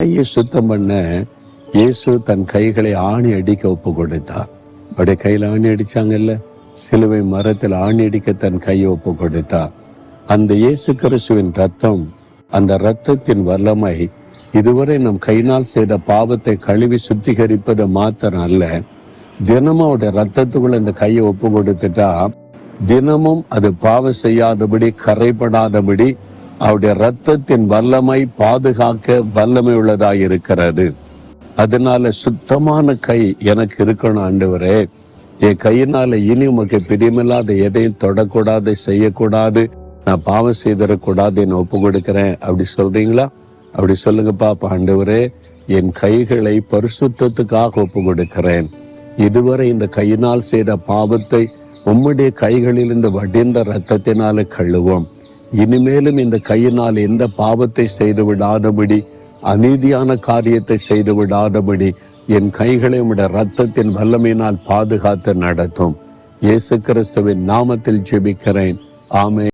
கையை சுத்தம் பண்ண இயேசு தன் கைகளை ஆணி அடிக்க ஒப்பு கொடுத்தார். அவருடைய கையில் ஆணி அடிச்சாங்கல்ல, சிலுவை மரத்தில் ஆணி அடிக்க தன் கையை ஒப்பு கொடுத்தார். அந்த இயேசு கிறிஸ்துவின் ரத்தம், அந்த இரத்தத்தின் வல்லமை இதுவரை நம் கையினால் செய்த பாவத்தை கழுவி சுத்திகரிப்பது மாத்திரம் அல்ல, தினமும் அவருடைய ரத்தத்துக்குள்ள இந்த கையை ஒப்பு கொடுத்துட்டா தினமும் அது பாவம் செய்யாதபடி, கரைபடாதபடி அவருடைய ரத்தத்தின் வல்லமை பாதுகாக்க வல்லமை உள்ளதாக இருக்கிறது. அதனால சுத்தமான கை எனக்கு இருக்கணும் ஆண்டவரே, என் கையினால இனி உமக்கு பிரியமில்லாத எதையும் தொடக்கூடாது, செய்யக்கூடாது, நான் பாவம் செய்திடக்கூடாது, என்ன ஒப்பு கொடுக்கிறேன். அப்படி சொல்றீங்களா? அப்படி சொல்லுங்க பாப்பா. ஆண்டவரே, என் கைகளை பரிசுத்தத்துக்காக ஒப்பு கொடுக்கிறேன். இதுவரை இந்த கையினால் செய்த பாவத்தை உம்முடைய கைகளில் இந்த வடிந்த இரத்தத்தினால கழுவோம். இனிமேலும் இந்த கையினால் எந்த பாவத்தை செய்து விடாதபடி, அநீதியான காரியத்தை செய்து விடாதபடி என் கைகளை உம்முடைய இரத்தத்தின் வல்லமையினால் பாதுகாத்து நடத்தும். இயேசு கிறிஸ்துவின் நாமத்தில் ஜெபிக்கிறேன். ஆமென்.